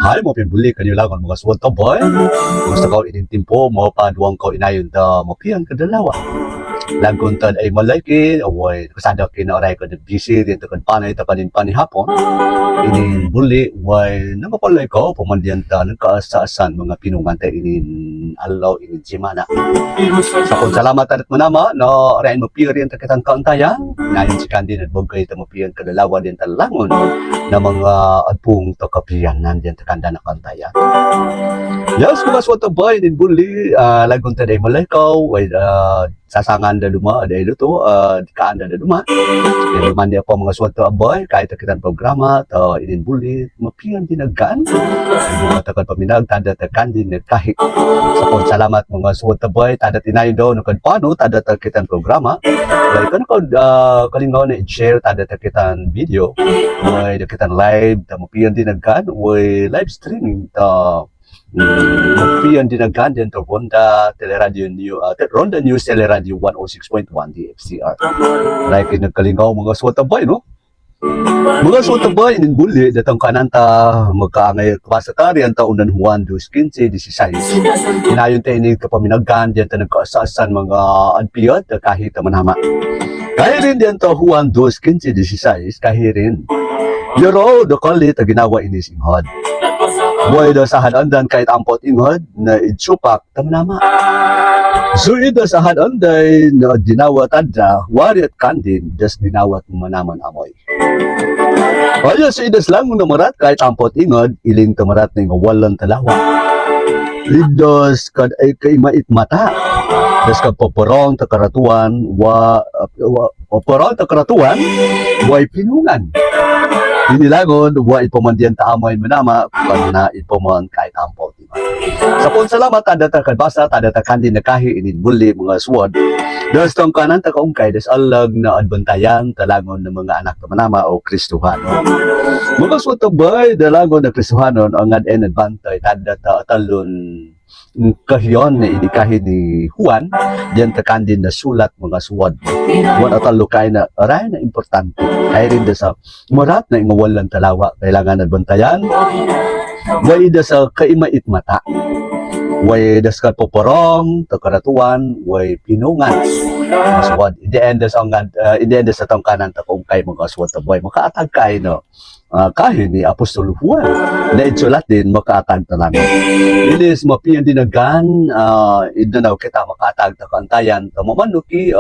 Mahal mo pinbuli kanyo lang ang mga suwad to boy. Gusto ko inintimpo mo pa duwang ko inayon da mapiyan kadalawa. Laguntad ay malaki, away kasada kinaoray ko na busy dito kan panay ta kanin panihapon. Inin buli, way namapalay ko pumandiyan ta nagkaasasan mga pinungan ta inin alaw inin simana. Sa kung salamat at manama no rain mo piyan ta kitang kauntayan. Nayon si Candy na bugay ta mo piyan kadalawa din talangon na mga adpong to kapiyan nandiyan ta kanda na kauntayan. Yes, mga swata boy din buli, laguntad ay malay ko, way sasangan da duma ada luto kaan da duma jadi mandi ako mga suatu aboy kahit kita programa to inin bulit mapian dinagan mga takad paminag tada tekan din kahit sa so, salamat mga suatu aboy tada tinayo do no kan pano tada kita programa like kan ko kalingaw na i-share tada kita video way kita live ta mapian dinagan way live streaming to mapian dinagan din to Ronda Teleradio New Ronda News Teleradio 106.1 DFCR. Like nagkalingaw mga suwata boy no. Mga suwata boy inin buli datang kananta magkaangay kapasatarian ta unan Juan 2:15 16. Inayon ta ini kapaminagan diyan ta nagkaasasan mga anpiyot kahit manama. Kahirin diyan ta Juan 2:15 16 kahirin. Yoro do kalit ginawa ini singhod. Boy do sa hadandan kahit ampot ingod na itsupak tamnama. So ida sa hadanday na dinawa tanda wariat kandin des dinawat manaman amoy. Oyo so idas lang na marat kahit ampot ingod iling tamarat ning walan talawa. Idos kad ay kay mait mata. Des kad poporong takaratuan poporong takaratuan way pinungan. Inilagon, buwa ipamandiyan ta amoy manama, kung na ipaman kahit ampot. Sa pun salamat, tada ta kadbasa, tada ta kandi na kahi ininbuli mga suwad. Das tong kanan ta kaungkay, das alag na adbantayan, talagon ng mga anak na manama o Kristuhano. Mga suwad tabay, dalagon na Kristuhano, ang ad-en adbantay, tada ta talon kahiyon na inikahin ni Juan diyan takan din na sulat mga suwad Juan at alukay na aray na importante ay rin sa marat na ingawalan talawa kailangan adbantayan way da sa kaimait mata way da sa poporong takaratuan way pinungan mga suwad in the end sa tongkanan takong kay mga suwad taboy makaatag kay no kahit ni Apostol Juan na itsulat din makaatag talang. Ilis mapiyan dinagan idanaw kita makaatag ta kantayan ta mamanuki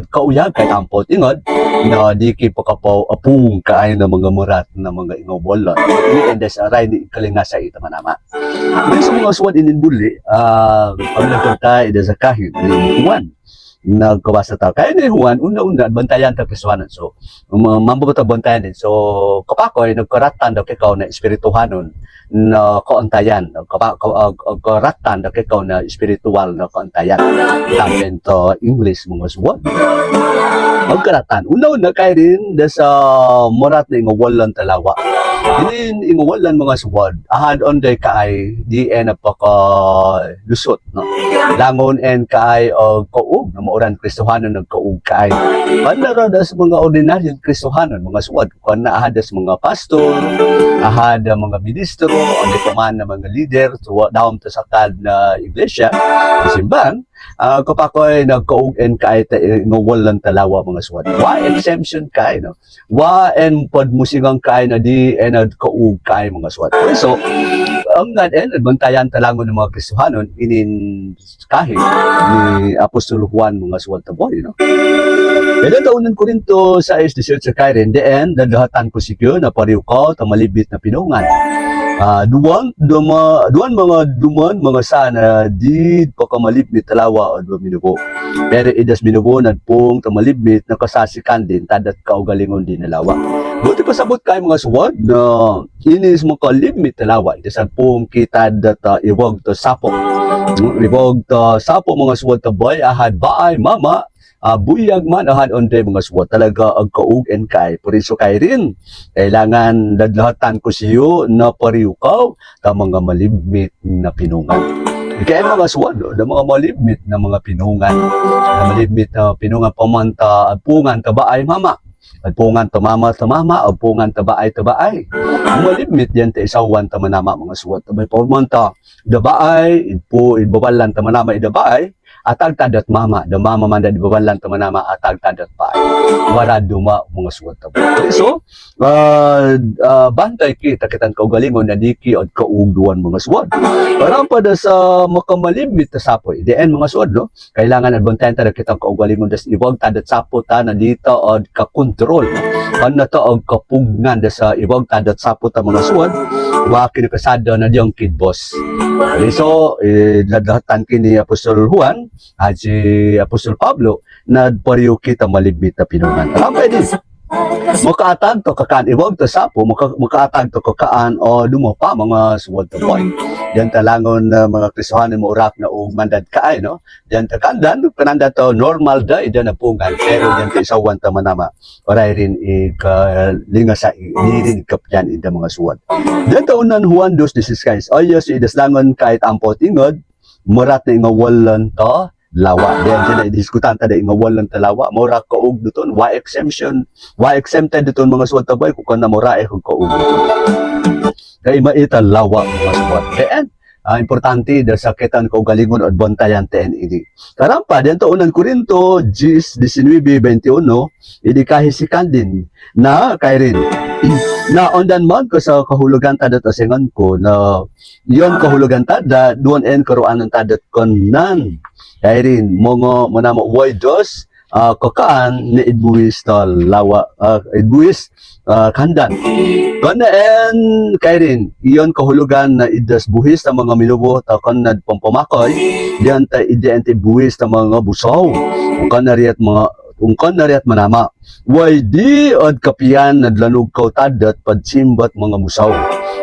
kauyag kay ampot ingod na di ki pakapaw apung kaay na mga murat na mga ingobolon. Ini endes aray ni kalinga sa ita manama. Sa mga suwad ininbuli ang nagkanta ida sa kahit ni Juan nagkabasa ta kaya ni Juan una-una bantayan ta Kristohanon so mambabata bantayan din so kapakoy nagkaratan daw kikaw na espirituhanon na kauntayan karatan daw kikaw na espiritual na kauntayan tamen to English mga suwad magkaratan una-una kaya rin da sa morat na ingawalan talawa din ingawalan mga suwad ahad onday kaay di na paka lusot no langon en kaay kaug na mauran Kristohanon nagkaug kaay panara das mga ordinaryong Kristohanon mga suwad kun na ahad das mga pastor ahad mga ministro o di man na mga leader daom ta sakad na iglesia simbang kapakoy nagkaug en kaay ta ingawalan talawa mga suwad wa exemption kaay no wa en pod musigang kaay na di en kaug kaay mga suwad so ang ngaden bantayan talangon ng mga Kristohanon inin kahit ni Apostol Juan mga suwad taboy no. Kaya taunan Korinto 6:18 kay rin den dadahatan ko sikyo na pariw ko ta malibit na pinungan. Duwan mga sana di pakamalibit talawa o minubo. Pero idas minubo nagpong tamalibit na kasasikan din tadat kaugalingon din nalawa. Buti pasabot kay mga suwad na inis mo kalimit talawa. Idasan pong kita data iwag to sapo. Iwag to sapo mga suwad taboy ahad baay mama. Buyag man ahad onde mga suwat talaga ang kaug en kay puriso kay rin kailangan dadlahatan ko siyo na pariukaw ta mga malibmit na pinungan kaya mga suwat da mga malibmit na mga pinungan na malibmit na pinungan pamanta pungan ta baay mama At pungan tamama, o pungan tabaay. Malimit yan ta isawan tamanama mga suwat. Tabay paumanta, dabaay, ibabalan tamanama idabaay, atag tadat mama, da mama man da ibabalan tamanama atag tadat paay. Wara duma mga suwat tabay. So, bantay kita kitang kaugalingon na diki at kauguan mga suwat. Parang pa sa makamalimit ta sapoy. Diyan mga suwat, no? Kailangan adbantayan ta kitang kaugalingon das iwag tadat sapo ta na dito od ka-control. Ano to og kapugnan da sa iwag tadat sapo ta mga suwat. Wa kinakasada na diyang kid boss. So, ladlatan kini Apostol Juan at si Apostol Pablo na pariyo kita malimit na pinungan. Rapay din. Makaatag to kakaan iwag to sapo, makaatag to kakaan o dumapa mga suwad to boy. Diyan talangon na mga Kristohanon mo urak na og mandad kaay, no? Diyan takandan kananda to normal da ida na pungan pero diyan ta isawan ta manama. Oray rin linga sa rin kapyan ida mga suwad. Diyan ta unan Juan 2:16. Ayo si idaslangon kahit ampot ingod, murat na ingawalan to lawa. Diyan diskutan ta da ingawalan ta lawa. Mura kaog duton, why exempted duton mga suwad tabay kung na mura kung kaog duton. Kay maita lawa mga suwad. Then, importante da sa kitan kaugalingon at bantayan TNED. Karampa, diyan to unang Korinto 19:21, idi kahisikan din na kay rin na ondan man ko sa kahulugan tadat asingan ko na yon kahulugan tada duon en karuanan tadat konan kay rin mga manamo waidos kakaan na idbuwis ta lawa idbuwis kandan kana en kay rin iyon kahulugan na idas buhis ta mga minubo ta kanad pampamakoy diyan ta idente buhis ta mga busaw kana riat mga ungkon na riat manama way di od kapian nadlanog kaw tadat padsimbat mga musaw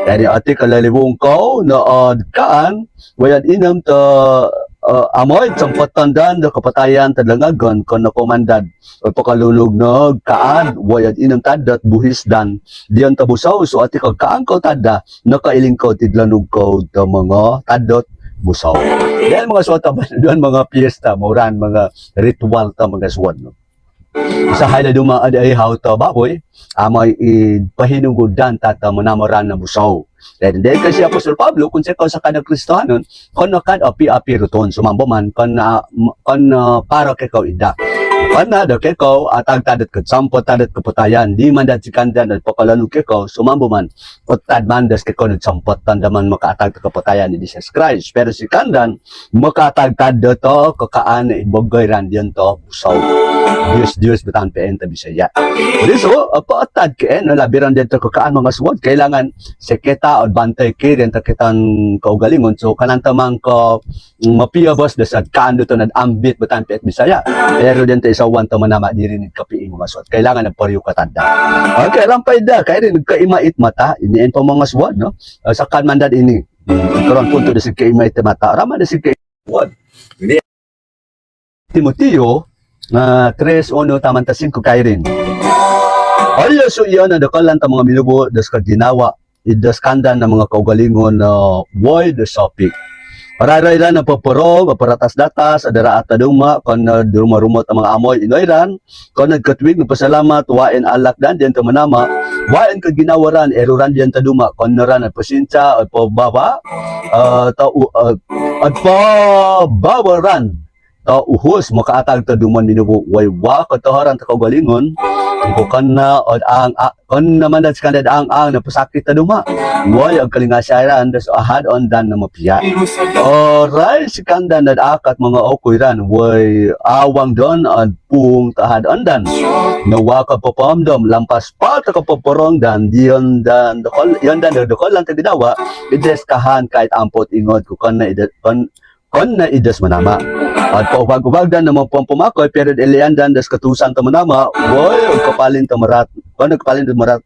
kaya ati kalalibong kaw na od kaan wayad inam ta amoy sampatandan da kapatayan tadlangagon kon nakomandad o pakalulog na kaan wayad inam tadat buhis dan diyan ta busaw so ati kag kaan kaw tada nakailing kaw tidlanog kaw ta mga tadot busaw. Dahil mga suwat doon mga piyesta, mauran mga ritual ta mga suwat no. Sa hala duma ay how to baboy, amay pahinunggudan tata manamaran na busaw. Dahil kasi Apostol Pablo, kung sa kanang Kristohanon, kon kad api-api ruton, sumambo man, kon para kay kaw ida. Kana da kay kaw atag tadat ket sampo tadat kaputayan di man dat sikandan at pakalanug kay kaw sumambo man utad man das kay kaw nagsampot tandaman makaatag kaputayan ni Jesus Christ pero si kandan makaatag tadat to kakaan ibogay ran diyan to busaw Dios betan PN ta Bisaya. So paatad kay no labiran dito kakaan mga suwad kailangan seketa o bantay kay ta kitang kaugalingon so kanang tamang ko mapiyabos da sa kando to nadambit betan PN Bisaya pero dito isawan ta manama diri ni kapiing mga suwat kailangan nagpariyo katanda okay rampay da kay rin kaimait mata iniin pa mga suwat no sa kan mandad ini karon punto da sig kaimait mata rama da sig kaimait Timoteo 3:1 tamanta 5 kay rin ayo so iyon na dakalan ta mga minubo das kaginawa idas kandan na mga kaugalingon na why the topic. Pararay lang na paporong, paparatas-datas, adara at taduma, kung durumot ang mga amoy, inoyran, kung nagkatwig, nagpasalamat, wain alak dan, diyan tamanama, wain kaginawaran, eruran diyan taduma, kung naran at pasensya, at pababa, at pabawaran, uhos, makaatag taduman dinubo, way wa, kataharan, takaugalingon, kung na, kung naman dat skandad ang napasakit taduma, way, ang kalingasyaran, das ahad on dan na mapiya. Alright, si kandan at akat mga okuyran, way awang don at pung tahad ondan. Nawa ka papamdom, lampas pa ta kapaporong dan, diyon dan, yon dan, dokol lang tagdawa, ides kahan kahit ampot ingod, kung na ides manama. At pawag-wag dan na mga pumakoy, pero ilian dan das katusan ta manama, way, kapalin ta marat, kung nagpalin ta marat,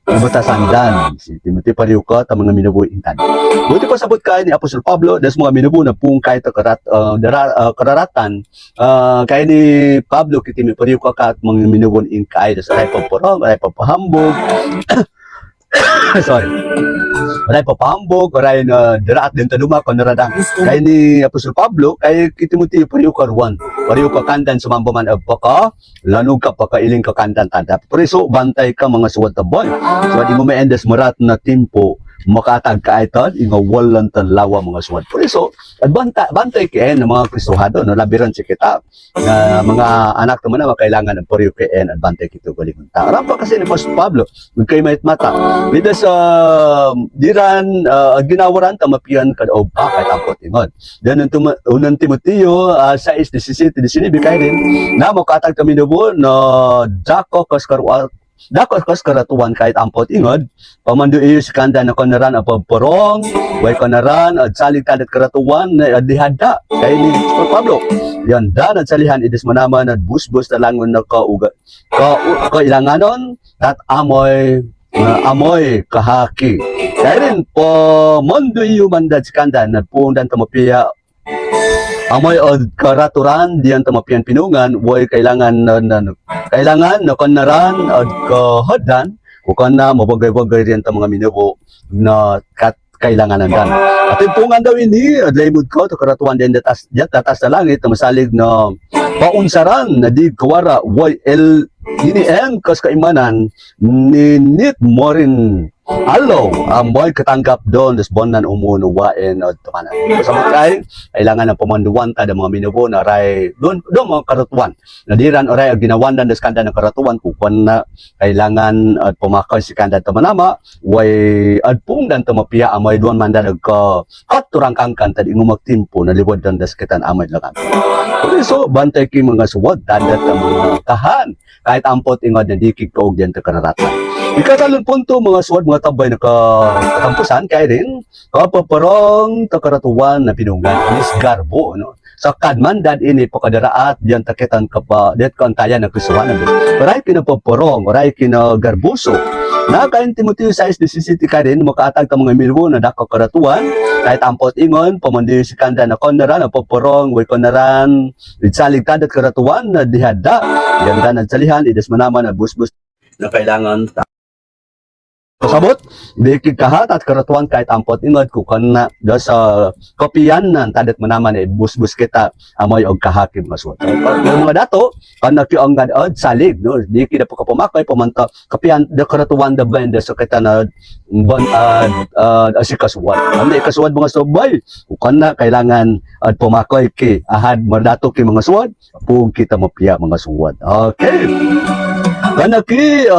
batasan dan si Timothy pariw ko ta mga minubo intan. Buti pa sabot kay ni Apostol Pablo das mga minubo na pung kay ta kararatan kay ni Pablo kiti mi pariw ko kat mga minubo in kay das ay paporong ay papahambog Sorry. Maray papahambog, maray na diraat din tanuma kon naradang. Kay ni Apostol Pablo, kay Timoteo pariyo karuan. Pariyo ka kandan sumambaman ab baka lanog ka pakailing ka kandan tanda. Pero so bantay ka mga suwat boy. So di mo may endes marat na tempo makatag ka ito, inga walang tanlawa mga suwat. Pero so, bantay kayo ng mga Kristohado, no, labiran si kita, na mga anak naman na kailangan ng pariyo kayo, at bantay kito galingon ta. Aram pa kasi ni Apostol Pablo, huwag kayo may mata. Bida sa diran, ginawaran, tamapian ka o pa, kahit ang potingon. Then, unang Timoteo, 6:17, kayo din, na makatag kami na po, na dako kas karatuan kahit ampot ingod, pamando iyo si kanda na konaran ang pagporong, way konaran, at salig kadat karatuan na dihada, kaya ni Pablo. Yan, dan at salihan, idis manaman at busbus na langon na kailanganon, at amoy kahaki. Kaya rin, pamando iyo mandad si kanda na pundan tamapiya, amoy od karaturan diyan tamapian pinungan way kailangan na kanaran od kahadan kukan na mabagay-bagay riyan ta mga minubo na kailangan nandan. At pungan daw ini adlaymud ko to karatuan din datas sa langit na masalig na paunsaran na di kawara way ini kas kaimanan ni nit morin alo, amoy katanggap doon, des bonan umunuwain o tumanan. Sa makay, kailangan ng pamanduan ta ng mga minubo na ray, doon mga karatuan. Nadiran oray, ginawandan des kanda ng karatuan, kukuan na kailangan at pumakay si kanda tamanama, way adpong dan tumapiya, amoy doon manda katurang kangkan, tadi ngumagtimpo, naliwad dan des kitan amay lang. So, bantay ki mga suwad, tandat ang mga kahan, kahit ampot ingod na dikig kaog dyan ta kararatan. Ikatalon punto mga suwad mga tabay na katampusan kaya rin kapaparong takaratuan na pinungan is garbo no sa kadman dad ini pakadaraat diyan takitan ka pa det kantayan na kusuhan na paray kinapaparong paray kinagarbuso na kain Timoteo 6:17 ka rin makaatag ta mga mirbo na dako karatuan kahit ampot ingon pamandi si kanda na konaran na paparong way konaran itsalig tadat karatuan na dihada yan dan at salihan ides manaman na busbus na kailangan kasabot, di kahat at karatuan kahit ampot ingod kukan na sa kopiyan na tadat manaman busbus kita amoy og kahakim maswat. Yung mga dato kan nakiangan od salig no di kita pa kapamakay pamanta kopiyan da karatuan da band sa kita na asikaswat. Andi kaswat mga subay kukan na kailangan ad pumakoy ki ahad madato ki mga suwad pug kita mapiya mga suwad. Okay. Kanaki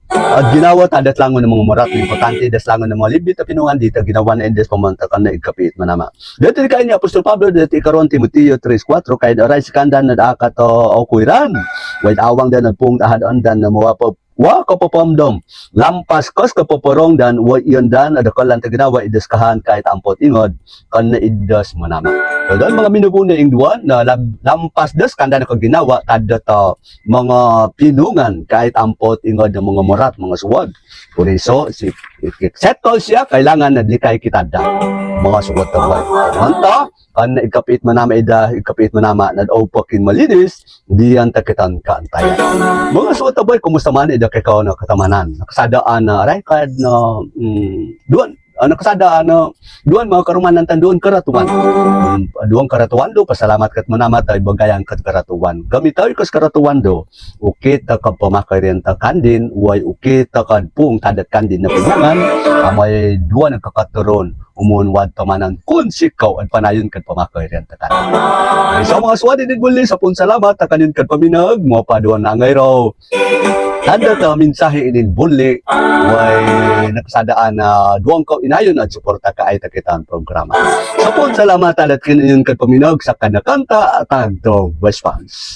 at ginawa tadat langon ng mga morat importante das langon ng mga libit at pinungan dito ginawa na indes pamantakan na ikapit manama. Dito kay ni Apostol Pablo dito karon Timoteo 3:4 kay aray si kandan na dakat o kuiran wait awang dan pung ahad andan na mawapa wa kapapamdom lampas kos kapaporong dan wa iyon dan adakalan ta ginawa idaskahan kahit ampot ingod kan na idas manama. So dan mga minubuna ing duwan na lampas das kanda na ginawa kada ta mga pinungan kahit ampot ingod ng mga morat mga suwag. Por eso si settle siya kailangan na likay kita da mga suwag ta buhay. Manta kan na ikapit manama ikapit manama na opakin malinis diyan ta kitan kaantayan. Mga suwag ta buhay kumusta man kay kao na katamanan nakasadaan na aray kad na duwan nakasadaan na duwan mga karumanan tan doon karatuan duwan karatuan do pasalamat kat manamat ay bagayan kat karatuan gamit tayo kas karatuan do ukit ta kad pamakay rin ta kandin way ukit ta kad pung tadat kandin na pinungan amay duwan ang kakaturon umunwad tamanan kun sikaw at panayon kad pamakay rin ta kandin. So mga suwadi din muli sa pun salamat ta kanin kad paminag mo pa duwan na ngay raw tanda ta mensahe inin bunli way nakasadaan na duwang ko inayon at suporta ka ay takitan programa. Sa pun salamat alat kinin kad paminag sa kanakanta at agdog response.